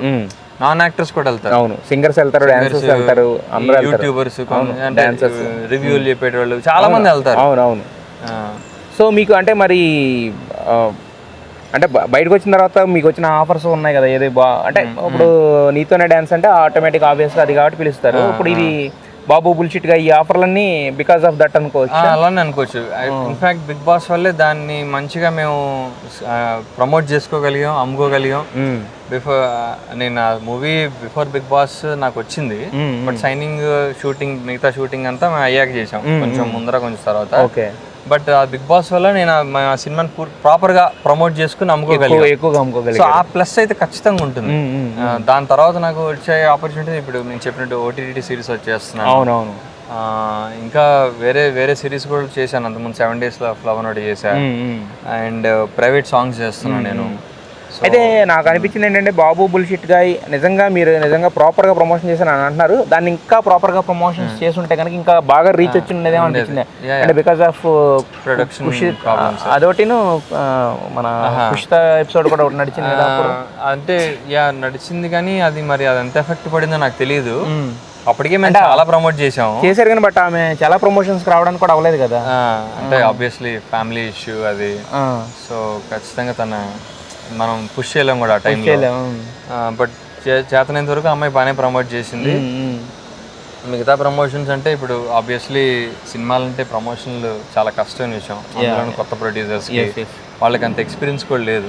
నాన్ యాక్టర్స్ కూడా వెళ్తారు. అవును, సింగర్స్ వెళ్తారు, డాన్సర్స్ వెళ్తారు, యూట్యూబర్స్, రివ్యూలు చెప్పేటోళ్ళు చాలా మంది వెళ్తారు. అవునవును. సో మీకు అంటే మరి అంటే బయటకు వచ్చిన తర్వాత మీకు వచ్చిన ఆఫర్స్ ఉన్నాయి కదా, ఏది అంటే ఇప్పుడు నీతోనే డాన్స్ అంటే ఆటోమేటిక్ ఆబ్వియస్గా అది కాబట్టి పిలుస్తారు. ఇప్పుడు ఇది బాబు బుల్షిట్ గా ఈ ఆఫర్లన్నీ బికాస్ ఆఫ్ దట్ అనుకోవచ్చు. అలానే అనుకోవచ్చు. ఇన్ఫాక్ట్ బిగ్ బాస్ వల్లే దాన్ని మంచిగా మేము ప్రమోట్ చేసుకోగలిగాం, అమ్ముకోగలిగాం. బిఫోర్ నేను ఆ మూవీ బిఫోర్ బిగ్ బాస్ నాకు వచ్చింది, బట్ సైనింగ్ షూటింగ్ మిగతా షూటింగ్ అంతా మేము అయ్యాక చేసాం, కొంచెం ముందర కొంచెం తర్వాత. బట్ ఆ బిగ్ బాస్ వల్ల నేను ఆ సినిమాని ప్రాపర్ గా ప్రమోట్ చేసుకుని అమ్ముకోగలిగాను. సో ఆ ప్లస్ అయితే ఖచ్చితంగా ఉంటుంది. దాని తర్వాత నాకు వచ్చే ఆపర్చునిటీ ఇప్పుడు నేను చెప్పినట్టు ఓటీటీ సిరీస్ వచ్చేస్తున్నాను. అవునవును. ఇంకా వేరే వేరే సిరీస్ కూడా చేశాను. అంతకుముందు 7 Days Love నోటి చేశాను, అండ్ ప్రైవేట్ సాంగ్స్ చేస్తున్నాను నేను. అయితే నాకు అనిపించింది ఏంటంటే బాబు బుల్షిట్ గా నిజంగా మీరు నిజంగా ప్రాపర్ గా ప్రమోషన్ చేశాను అని అంటున్నారు, దాన్ని ఇంకా ప్రాపర్ గా ప్రమోషన్స్ చేస్తుంటే కనుక ఇంకా బాగా రీచ్ వచ్చి ఉండేదేమో అనిపించింది. అంటే బికాస్ ఆఫ్ ప్రొడక్షన్ అదొకటిను మన పుష్త ఎపిసోడ్ కూడా ఒకటి నడిచింది కదా అంటే నడిచింది, కానీ అది మరి అది ఎంత ఎఫెక్ట్ పడిందో నాకు తెలియదు. అప్పటికే మేము చాలా ప్రమోట్ చేశారు కానీ బట్ ఆమె చాలా ప్రమోషన్స్ రావడానికి కూడా అవ్వలేదు కదా. అంటే ఆబ్వియస్లీ ఫ్యామిలీ ఇష్యూ అది. సో ఖచ్చితంగా మనం పుష్ చేయలేం కూడా ఆ టైంలో. బట్ చేతనైనంత వరకు అమ్మాయి బాగానే ప్రమోట్ చేసింది. మిగతా ప్రమోషన్స్ అంటే ఇప్పుడు ఆబ్వియస్లీ సినిమాలంటే ప్రమోషన్లు చాలా కష్టమైన విషయం. అందులోనూ కొత్త ప్రొడ్యూసర్స్కి వాళ్ళకి అంత ఎక్స్పీరియన్స్ కూడా లేదు.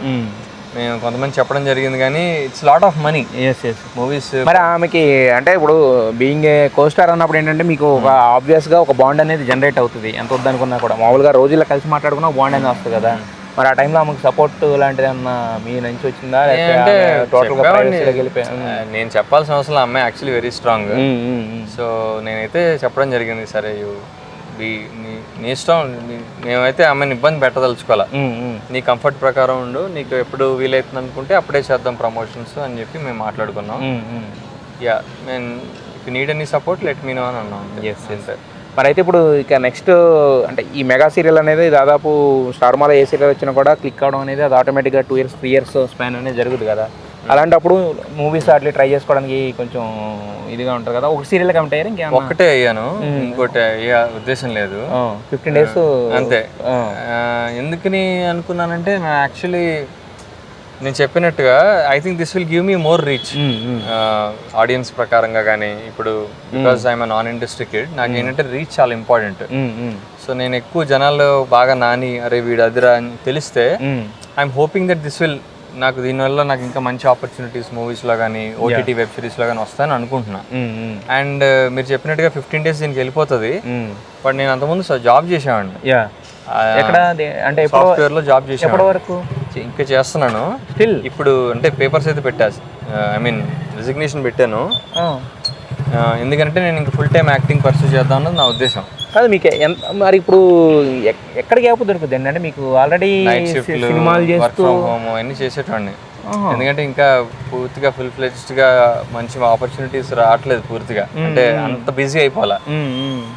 మేము కొంతమంది చెప్పడం జరిగింది, కానీ it's lot of money movies. మరి ఆమెకి అంటే ఇప్పుడు బీయింగ్ ఏ కోస్టార్ అన్నప్పుడు ఏంటంటే మీకు ఒక ఆబ్వియస్గా ఒక బాండ్ అనేది జనరేట్ అవుతుంది. ఎంత వద్దనుకున్నా కూడా మామూలుగా రోజుల్లో కలిసి మాట్లాడుకున్నా బాండ్ అనేది వస్తుంది కదా. మరి ఆ టైంలో ఆమెకు సపోర్ట్ లాంటిది ఏమన్నా మీ నుంచి వచ్చిందా? అంటే నేను చెప్పాల్సిన అవసరం, అమ్మాయి యాక్చువల్లీ వెరీ స్ట్రాంగ్. సో నేనైతే చెప్పడం జరిగింది, సరే నీ ఇష్టం, మేమైతే ఆమెను ఇబ్బంది పెట్టదలుచుకోవాలా, నీ కంఫర్ట్ ప్రకారం ఉండు, నీకు ఎప్పుడు వీలైతుంది అనుకుంటే అప్పుడే చేద్దాం ప్రమోషన్స్ అని చెప్పి మేము మాట్లాడుకున్నాం. నేను if you need any support let me know అని అన్నాం. అంతే. మరి అయితే ఇప్పుడు ఇక నెక్స్ట్ అంటే ఈ మెగా సీరియల్ అనేది దాదాపు స్టార్మాలో ఏ సీరియల్ వచ్చినా కూడా క్లిక్ అవడం అనేది అది ఆటోమేటిక్గా 2 years 3 years స్పాన్ అనేది జరుగుతుంది కదా. అలాంటప్పుడు మూవీస్ అట్లా ట్రై చేసుకోవడానికి కొంచెం ఇదిగా ఉంటుంది కదా. ఒక సీరియల్ కమిట్ అయ్యారు, ఇంకా ఒక్కటే అయ్యాను, ఇంకోటి అయ్యే ఉద్దేశం లేదు. 15 days అంతే. ఎందుకని అనుకున్నానంటే నా యాక్చువల్లీ నేను చెప్పినట్టుగా I think this will give me more reach audience ప్రకారంగా. కానీ ఇప్పుడు because I'm non industry kid, నాకు ఏంటంటే రీచ్ చాలా ఇంపార్టెంట్. సో నేను ఎక్కువ జనాల్లో బాగా నాని అరే వీడు అదిరా అని తెలిస్తే I'm hoping that this will నాకు దీనివల్ల నాకు ఇంకా మంచి ఆపర్చునిటీస్ మూవీస్లో కానీ ఓటీటీ వెబ్ సిరీస్లో కానీ వస్తాయని అనుకుంటున్నా. అండ్ మీరు చెప్పినట్టుగా 15 days దీనికి వెళ్ళిపోతుంది. బట్ నేను అంతకుముందు జాబ్ చేసేవాడిని, అంటే సాఫ్ట్వేర్ లో జాబ్ చేసాను. ఎప్పటి వరకు ఇంకా చేస్తున్నాను స్టిల్. ఇప్పుడు అంటే పేపర్స్ అయితే పెట్టాను, ఐ మీన్ రిజిగ్నేషన్ పెట్టాను. ఎందుకంటే నేను ఇంకా ఫుల్ టైం యాక్టింగ్ పర్సూ చేద్దాం అన్నది నా ఉద్దేశం. కాదు మీకు ఎంత మరి ఇప్పుడు ఎక్కడ గ్యాప్ దొరుకుతుంది అంటే మీకు ఆల్రెడీ సినిమాలు చేస్తూ అవన్నీ చేసేటండి. ఎందుకంటే ఇంకా పూర్తిగా ఫుల్ ఫ్లెడ్జ్డ్ గా మంచి ఆపర్చునిటీస్ రావట్లేదు పూర్తిగా, అంటే అంత బిజీ అయిపోవాలా.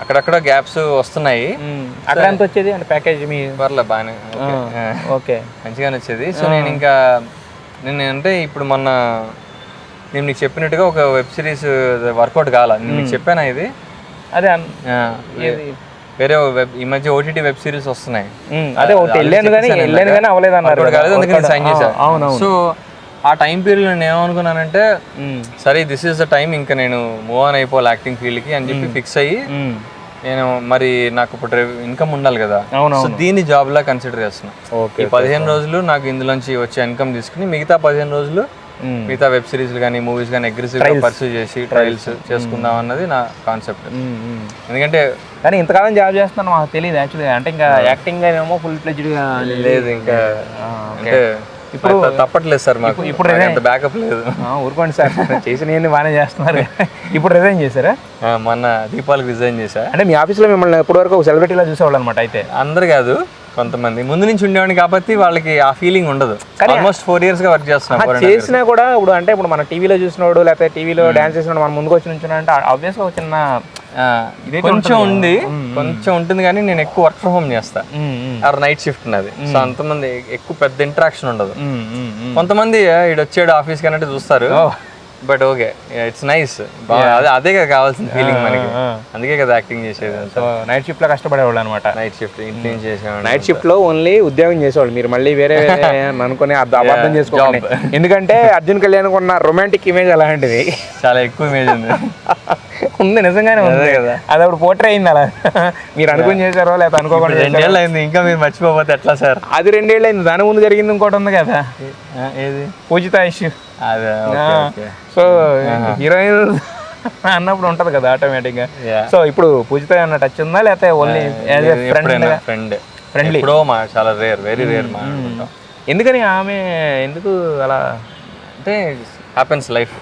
అక్కడక్కడ గ్యాప్స్ వస్తున్నాయి. అక్కడ ఎంత వచ్చేది అంటే ప్యాకేజ్ మీ పర్లే బాగానే ఓకే మంచిగానే వచ్చేది. సో నేను ఇంకా అంటే ఇప్పుడు మొన్న నేను నీకు చెప్పినట్టుగా ఒక వెబ్ సిరీస్ వర్కౌట్ కావాలా, నేను నీకు చెప్పానా ఇది? అదే వేరే ఈ మధ్య ఓటీటీ వెబ్ సిరీస్ వస్తున్నాయి. అదే వెళ్ళాను కానీ అవ్వలేదు అన్నారు, అందుకని సైన్ చేశాను. సో ఆ టైం పీరియడ్ నేను ఏమనుకున్నానంటే సరే దిస్ ఈస్ ద టైం, ఇంకా నేను మూవ్ ఆన్ అయిపోవాలి యాక్టింగ్ ఫీల్డ్కి అని చెప్పి ఫిక్స్ అయ్యి నేను మరి నాకు ఇప్పుడు ఇన్కమ్ ఉండాలి కదా. సో దీన్ని జాబ్ లా కన్సిడర్ చేస్తున్నా. ఈ 15 రోజులు నాకు ఇందులోంచి వచ్చే ఇన్కమ్ తీసుకుని మిగతా 15 రోజులు మిగతా వెబ్ సిరీస్ కానీ మూవీస్ కానీ అగ్రెసివ్ గా పర్సూ చేసి ట్రయల్స్ చేసుకుందాం అన్నది నా కాన్సెప్ట్. ఎందుకంటే కానీ ఇంతకాలం జాబ్ చేస్తున్నాను మాకు తెలియదు యాక్చువల్గా. అంటే ఇంకా యాక్టింగ్ ఏమో ఫుల్ ఫ్లెడ్జ్డ్ గా లేదు ఇంకా, అంటే ఇప్పుడు తప్పట్లేదు సార్ మాకు. ఇప్పుడు బ్యాకప్ లేదు. ఊరుకోండి సార్, చేసిన బాగానే చేస్తున్నారు. ఇప్పుడు రిజైన్ చేశారా? మొన్న దీపావళికి రిజైన్ చేశా. అంటే మీ ఆఫీస్లో మిమ్మల్ని ఎప్పటి వరకు ఒక సెలబ్రిటీలా చూసేవాళ్ళు అనమాట? అయితే అందరు కాదు, కొంతమంది ముందు నుంచి ఉండేవాడిని కాబట్టి వాళ్ళకి ఆ ఫీలింగ్ ఉండదు. ఆల్మోస్ట్ 4 years గా వర్క్ చేస్తున్నా. చేసినా కూడా ఇప్పుడు అంటే ఇప్పుడు మన టీవీలో చూసినోడు లేకపోతే టీవీలో డాన్స్ చేసినాడు మన ముందుకు వచ్చి నుంచున్నా అంటే ఆబ్వియస్ గా చిన్న కొంచెం ఉంటుంది కానీ నేను ఎక్కువ వర్క్ ఫ్రమ్ హోమ్ చేస్తా. నైట్ షిఫ్ట్ ఉన్నది. సో అంతమంది ఎక్కువ పెద్ద ఇంటరాక్షన్ ఉండదు. కొంతమంది ఇటు వచ్చాడు ఆఫీస్ కన్నట్టు చూస్తారు. But okay, it's nice. అదే కదా కావాల్సిన ఫీలింగ్ మనకి, అందుకే కదా యాక్టింగ్ చేసేది. నైట్ షిఫ్ట్ లో కష్టపడేవాళ్ళు అనమాట. నైట్ షిఫ్ట్ ఇంటి నుంచి చేసేవాళ్ళు. నైట్ షిఫ్ట్ లో ఓన్లీ ఉద్యోగం చేసేవాళ్ళు, మీరు మళ్ళీ వేరే అనుకుని అబద్ధం చేసుకోవాలి. ఎందుకంటే అర్జున్ కళ్యాణ్ ఉన్న రొమాంటిక్ ఇమేజ్ అలాంటిది, చాలా ఎక్కువ ఇమేజ్ ఉంది. ఉంది నిజంగానే ఉంది కదా. అది అప్పుడు పోట్రే అయింది అలా. మీరు అనుకుని చేశారో లేకపోతే అనుకోకుండా 2 ఏళ్ళు అయింది, ఇంకా మీరు మర్చిపోతే ఎట్లా సార్? అది 2 ఏళ్ళు అయింది. దాని ముందు జరిగింది ఇంకోటి ఉంది కదా, ఏది? పూజిత ఇష్యూ. అదే సో హీరోయిన్ అన్నప్పుడు ఉంటది కదా ఆటోమేటిక్గా. సో ఇప్పుడు పూజిత అన్న టచ్ ఉందా లేకపోతే only as a friend? Friendly ఎప్పుడో చాలా రేర్, వెరీ రేర్ మాట్లాడుకుంటాం. ఎందుకని ఆమె ఎందుకు అలా అంటే హ్యాపెన్స్ లైఫ్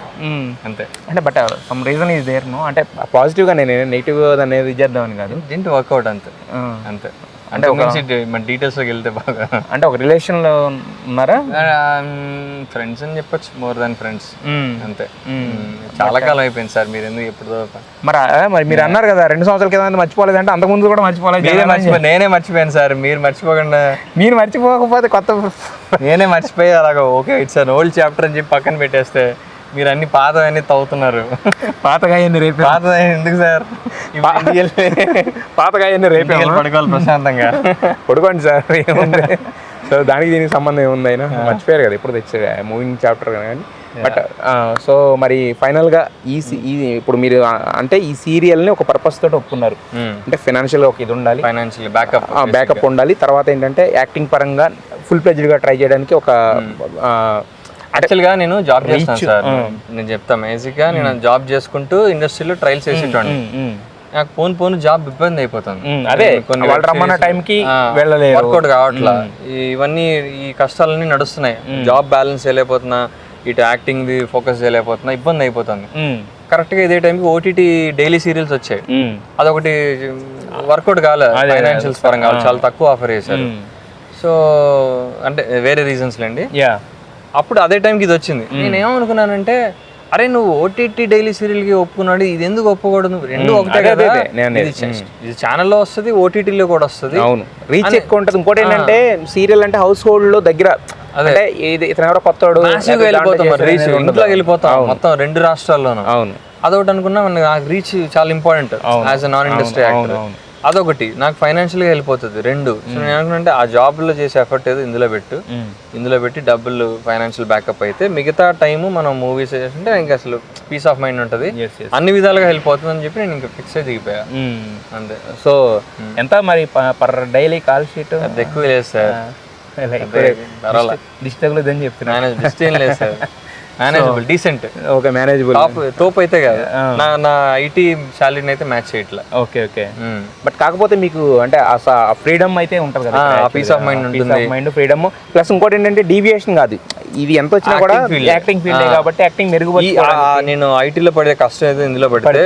అంతే. అంటే but some reason is there no, అంటే పాజిటివ్గా నేను నెగిటివ్ అనేది చేద్దామని కాదు, డింట్ వర్కౌట్ అంతే అంతే. అంటే మన డీటెయిల్స్లోకి వెళ్తే బాగా, అంటే ఒక రిలేషన్లో ఉన్నారా? ఫ్రెండ్స్ అని చెప్పొచ్చు, మోర్ దాన్ ఫ్రెండ్స్ అంతే. చాలా కాలం అయిపోయింది సార్, మీరు ఎందుకు ఎప్పుడు మరి మీరు అన్నారు కదా 2 సంవత్సరాల కింద మర్చిపోలేదు అంటే అంతకుముందు కూడా మర్చిపోలేదు. నేనే మర్చిపోయాను సార్, మీరు మర్చిపోకుండా. మీరు మర్చిపోకపోతే కొత్త నేనే మర్చిపోయి అలాగా okay it's an old chapter అని చెప్పి పక్కన పెట్టేస్తే మీరు అన్ని పాతవన్నీ తవ్వుతున్నారు. పాతగాయన్ని రేపు పాత ఎందుకు సార్? పాతగాయన్ని రేపు పడుకోవాలి ప్రశాంతంగా. పడుకోండి సార్, ఏముంది. సో దానికి దీనికి సంబంధం ఏముంది, అయినా మర్చిపోయారు కదా ఇప్పుడు తెచ్చే మూవింగ్ చాప్టర్ కానీ. బట్ సో మరి ఫైనల్గా ఇప్పుడు మీరు అంటే ఈ సీరియల్ని ఒక పర్పస్ తోటి ఒప్పుకున్నారు, అంటే ఫైనాన్షియల్గా ఒక ఇది ఉండాలి, ఫైనాన్షియల్ బ్యాకప్ ఉండాలి. తర్వాత ఏంటంటే యాక్టింగ్ పరంగా ఫుల్ ప్లెజ్డ్గా ట్రై చేయడానికి ఒక యాక్చువల్గా నేను జాబ్ చేస్తాను సార్. నేను చెప్తాను బేసిక్గా, నేను జాబ్ చేసుకుంటూ ఇండస్ట్రీలో ట్రయల్స్ చేసేటోండి. నాకు పోను జాబ్ ఇబ్బంది అయిపోతుంది. అదే వాళ్ళు రమ్మన్న టైంకి వెళ్ళలేదు, వర్కౌట్ కావట్లా. ఇవన్నీ ఈ కష్టాలన్నీ నడుస్తున్నాయి. జాబ్ బ్యాలెన్స్ చేయలేకపోతున్నా, ఇటు యాక్టింగ్ ది ఫోకస్ చేయలేకపోతున్నా, ఇబ్బంది అయిపోతుంది. కరెక్ట్గా ఇదే టైంకి ఓటీటీ డైలీ సీరియల్స్ వచ్చాయి, అదొకటి వర్కౌట్ కాలేదు. ఫైనాన్షియల్స్ పరంగా చాలా తక్కువ ఆఫర్ చేశారు. సో అంటే వేరే రీజన్స్ లేండి. అప్పుడు అదే టైంకి ఇది వచ్చింది. నేను ఏమనుకున్నానంటే, అరే నువ్వు ఓటీటీ డైలీ సీరియల్కి ఒప్పుకున్నాడు, ఇది ఎందుకు ఒప్పుకోవడం? రెండు ఒకటే కదా, ఇది ఛానల్లో వస్తుంది, ఓటీటీలో కూడా వస్తుంది. అవును, రీచ్ ఎక్కువ ఉంటుంది. ఇంకోటి ఏంటంటే సీరియల్ అంటే హౌస్ హోల్డ్ లో దగ్గర, అంటే ఇతను ఎవరో కొత్తవాడు వెళ్ళిపోతాం, రీచ్ ఇంట్లో వెళ్ళిపోతాం మొత్తం 2 రాష్ట్రాల్లోనూ. అవును, అదొకటి అనుకున్నా, నాకు రీచ్ చాలా important as a non industry actor. అదొకటి నాకు ఫైనాన్షియల్గా వెళ్ళిపోతుంది 2. సో నేను అనుకున్నానంటే ఆ జాబ్లో చేసే ఎఫర్ట్ ఏదో ఇందులో పెట్టి డబ్బులు ఫైనాన్షియల్ బ్యాకప్ అయితే మిగతా టైము మనం మూవీస్ చేస్తుంటే ఇంకా అసలు పీస్ ఆఫ్ మైండ్ ఉంటుంది, అన్ని విధాలుగా వెళ్ళిపోతుంది అని చెప్పి నేను ఇంకా ఫిక్స్ అయి దిగిపోయా అంతే. సో ఎంత మరి పర్ డైలీ కాల్ షీట్? అది ఎక్కువ లేదు సార్, డిస్టర్బ్ అని చెప్తున్నా. డిస్టేం లేదు sir, manageable, decent, okay manageable. తోపు అయితే కాదు, నా ఐటీ శాలరీని అయితే మ్యాచ్ చేయట్లా. ఓకే బట్ కాకపోతే మీకు అంటే ఫ్రీడమ్ అయితే ఉంటుంది కదా, పీస్ ఆఫ్ మైండ్ ఉంటుంది, ఫ్రీడమ్. ప్లస్ ఇంకోటి ఏంటంటే డీవియేషన్ కాదు, ఇది ఎంత వచ్చినా కూడా యాక్టింగ్ ఫీల్డ్ కాబట్టి యాక్టింగ్ మెరుగుపడి. నేను ఐటీలో పడే కష్టం అయితే ఇందులో పడితే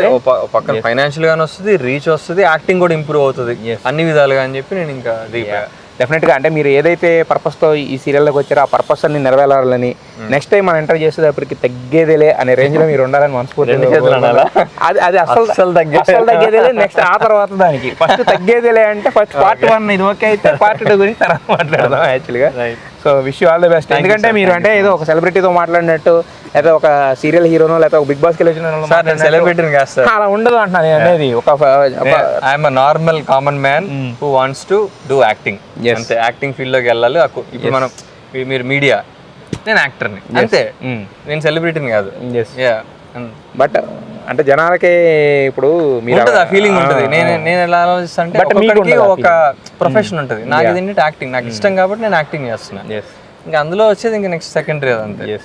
పక్కన ఫైనాన్షియల్ గానే వస్తుంది, రీచ్ వస్తుంది, యాక్టింగ్ కూడా ఇంప్రూవ్ అవుతుంది అన్ని విధాలుగా అని చెప్పి నేను ఇంకా దిగిపోయా. డెఫినెట్గా అంటే మీరు ఏదైతే పర్పస్తో ఈ సీరియల్లోకి వచ్చారో ఆ పర్పస్ అన్ని నెరవేరాలని, నెక్స్ట్ టైం మనం ఎంటర్ చేసేటప్పటికి తగ్గేదేలే అనే రేంజ్లో మీరు ఉండాలని మనస్ఫూర్తిగా. అది అసలు తగ్గేదేలే, నెక్స్ట్ ఆ తర్వాత దానికి ఫస్ట్ తగ్గేదేలే అంటే ఫస్ట్ పార్ట్ 1 ఇది ఓకే అయితే పార్ట్ 2 గురించి తర్వాత మాట్లాడదాం యాక్చువల్గా. So wish you all the best. ఎందుకంటే మీరు అంటే ఏదో ఒక సెలబ్రిటీతో మాట్లాడినట్టు, లేదా ఒక సీరియల్ హీరోనో లేదా ఒక బిగ్ బాస్కి వెళ్ళిన సెలబ్రిటీని కాదు సార్, అలా ఉండదు అంటున్నాను అనేది. I'm normal common man who wants to do acting అంతే. యాక్టింగ్ ఫీల్డ్లోకి వెళ్ళాలి. ఇప్పుడు మనం మీరు మీడియా, నేను యాక్టర్ని అంతే, నేను సెలబ్రిటీని కాదు. బట్ అంటే జనాలకే ఇప్పుడు ఉంటుంది ఆ ఫీలింగ్ ఉంటుంది. నేను ఎలా ఆలోచిస్తాను అంటే ఒక ప్రొఫెషన్ ఉంటుంది, నాకు ఇది యాక్టింగ్ నాకు ఇష్టం కాబట్టి నేను యాక్టింగ్ చేస్తున్నాను. ఇంకా అందులో వచ్చేది ఇంకా నెక్స్ట్ సెకండరీ అదంతే.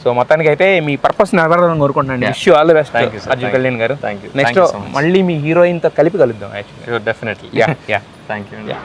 సో మొత్తానికి అయితే మీ పర్పస్ నెరవేరాలని కోరుకుంటున్నాను. Wish you all the best Arjun Kalyan garu. Thank you. Next మళ్ళీ మీ హీరోయిన్తో కలిపి కలుద్దాం యాక్చువల్లీ. డెఫినెట్లీ. Thank you.